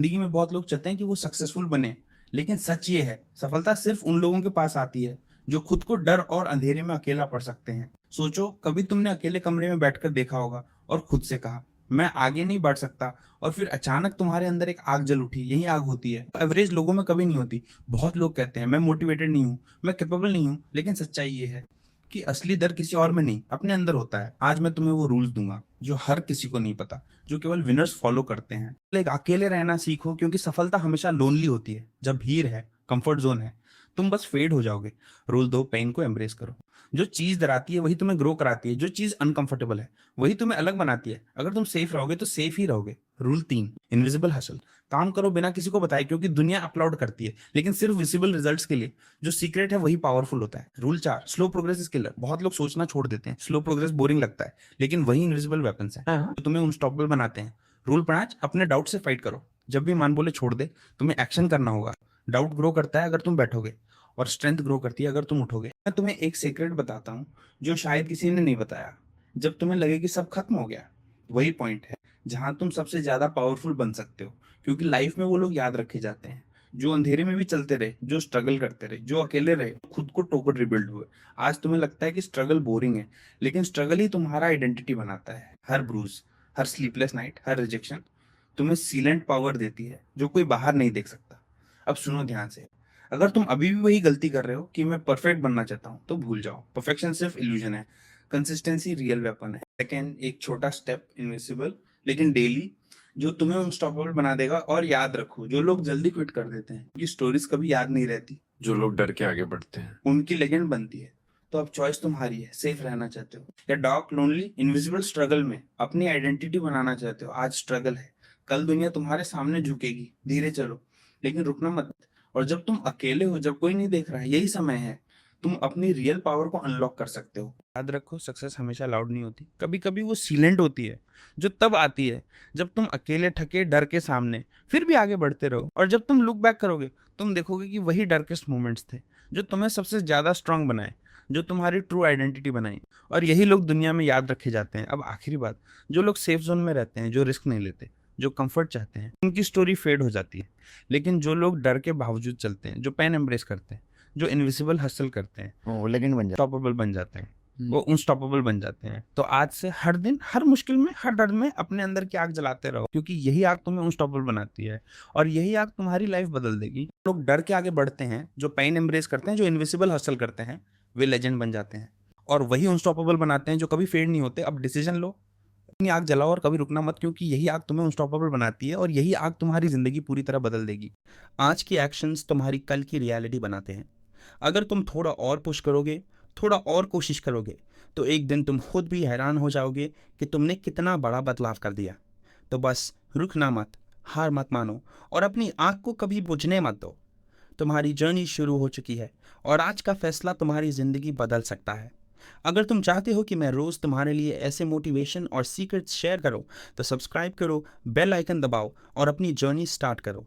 जिंदगी में बहुत लोग चाहते हैं कि वो सक्सेसफुल बने, लेकिन सच ये है, सफलता सिर्फ उन लोगों के पास आती है जो खुद को डर और अंधेरे में अकेला पड़ सकते हैं। सोचो, कभी तुमने अकेले कमरे में बैठकर देखा होगा और खुद से कहा, मैं आगे नहीं बढ़ सकता, और फिर अचानक तुम्हारे अंदर एक आग जल उठी। यही आग होती है, एवरेज लोगों में कभी नहीं होती। बहुत लोग कहते हैं मैं मोटिवेटेड नहीं हूँ, मैं कैपेबल नहीं हूँ, लेकिन सच्चाई ये है कि असली डर किसी और में नहीं, अपने अंदर होता है। आज मैं तुम्हें वो रूल्स दूंगा जो हर किसी को नहीं पता, जो केवल विनर्स फॉलो करते हैं। लाइक अकेले रहना सीखो, क्योंकि सफलता हमेशा लोनली होती है। जब भीड़ है, कंफर्ट जोन है, तुम बस फेड हो जाओगे। रूल दो, पेन को एम्ब्रेस करो। जो चीज डराती है वही तुम्हें ग्रो कराती है, जो चीज अनकंफर्टेबल है वही तुम्हें अलग बनाती है। अगर तुम सेफ रहोगे तो सेफ ही रहोगे। रूल तीन, इनविजिबल हसल। काम करो बिना किसी को बताए, क्योंकि दुनिया अपलोड करती है, लेकिन सिर्फ विजिबल रिजल्ट्स के लिए। जो सीक्रेट है वही पावरफुल होता है। रूल चार, स्लो प्रोग्रेस इज किलर। बहुत लोग सोचना छोड़ देते हैं, स्लो प्रोग्रेस बोरिंग लगता है, लेकिन वही इनविजिबल वेपन्स है जो तुम्हें अनस्टॉपेबल बनाते हैं। रूल पांच, अपने डाउट से फाइट करो। जब भी मान बोले छोड़ दे, तुम्हें एक्शन करना होगा। डाउट ग्रो करता है अगर तुम बैठोगे, और स्ट्रेंथ ग्रो करती है अगर तुम उठोगे। मैं तुम्हें एक सीक्रेट बताता हूँ जो शायद किसी ने नहीं बताया। जब तुम्हें लगे कि सब खत्म हो गया, वही पॉइंट है जहां तुम सबसे ज्यादा पावरफुल बन सकते हो। क्योंकि लाइफ में वो लोग याद रखे जाते हैं जो अंधेरे में भी चलते रहे, जो स्ट्रगल करते रहे, जो अकेले रहे, खुद को टोकर रिबिल्ड हुए। आज तुम्हें लगता है कि स्ट्रगल बोरिंग है, लेकिन स्ट्रगल ही तुम्हारा आइडेंटिटी बनाता है। हर ब्रूज, हर स्लीपलेस नाइट, हर रिजेक्शन तुम्हें सीलेंट पावर देती है जो कोई बाहर नहीं देख सकता। अब सुनो ध्यान से, अगर तुम अभी भी वही गलती कर रहे हो कि मैं परफेक्ट बनना चाहता हूँ, तो भूल जाओ। परफेक्शन सिर्फ इल्यूजन है, कंसिस्टेंसी रियल वेपन है। सेकेंड, एक छोटा स्टेप, इनविजिबल लेकिन डेली, जो तुम्हें अनस्टॉपेबल बना देगा। और याद रखो, जो लोग जल्दी क्विट कर देते हैं, ये स्टोरीज कभी याद नहीं रहती। जो लोग डर के आगे बढ़ते हैं। उनकी लेजेंड बनती है। तो अब चॉइस तुम्हारी है, सेफ रहना चाहते हो या डार्क लोनली इनविजिबल स्ट्रगल में अपनी आइडेंटिटी बनाना चाहते हो। आज स्ट्रगल है, कल दुनिया तुम्हारे सामने झुकेगी। धीरे चलो, लेकिन रुकना मत। और जब तुम अकेले हो, जब कोई नहीं देख रहा है, यही समय है तुम अपनी रियल पावर को अनलॉक कर सकते हो। याद रखो, सक्सेस हमेशा लाउड नहीं होती, कभी कभी वो सीलेंट होती है, जो तब आती है जब तुम अकेले थके डर के सामने फिर भी आगे बढ़ते रहो। और जब तुम लुक बैक करोगे, तुम देखोगे कि वही डार्केस्ट मोमेंट्स थे जो तुम्हें सबसे ज्यादा स्ट्रांग बनाए, जो तुम्हारी ट्रू आइडेंटिटी बनाई। और यही लोग दुनिया में याद रखे जाते हैं। अब आखिरी बात, जो लोग सेफ जोन में रहते हैं, जो रिस्क नहीं लेते, जो कंफर्ट चाहते हैं, उनकी स्टोरी फेड हो जाती है। लेकिन जो लोग डर के बावजूद चलते हैं, जो पेन एम्ब्रेस करते हैं, जो इनविजिबल हसल करते हैं, वो लेजेंड बन जाए। स्टॉपेबल बन जाते हैं। वो अनस्टॉपेबल बन जाते हैं। तो आज से हर दिन, हर मुश्किल में, हर डर में अपने अंदर की आग जलाते रहो, क्योंकि यही आग तुम्हें अनस्टॉपेबल बनाती है, और यही आग तुम्हारी लाइफ बदल देगी। लोग डर के आगे बढ़ते हैं, जो पेन एम्ब्रेस करते हैं, जो इनविजिबल हसल करते हैं, वे लेजेंड बन जाते हैं। और वही अनस्टॉपेबल बनाते हैं जो कभी फेड नहीं होते। अब डिसीजन लो, अपनी आग जलाओ और कभी रुकना मत, क्योंकि यही आग तुम्हें अनस्टॉपेबल बनाती है, और यही आग तुम्हारी जिंदगी पूरी तरह बदल देगी। आज की एक्शंस तुम्हारी कल की रियलिटी बनाते हैं। अगर तुम थोड़ा और पुश करोगे, थोड़ा और कोशिश करोगे, तो एक दिन तुम खुद भी हैरान हो जाओगे कि तुमने कितना बड़ा बदलाव कर दिया। तो बस रुकना मत, हार मत मानो, और अपनी आँख को कभी बुझने मत दो। तुम्हारी जर्नी शुरू हो चुकी है, और आज का फैसला तुम्हारी ज़िंदगी बदल सकता है। अगर तुम चाहते हो कि मैं रोज़ तुम्हारे लिए ऐसे मोटिवेशन और सीक्रेट्स शेयर करूं, तो सब्सक्राइब करो, बेल आइकन दबाओ और अपनी जर्नी स्टार्ट करो।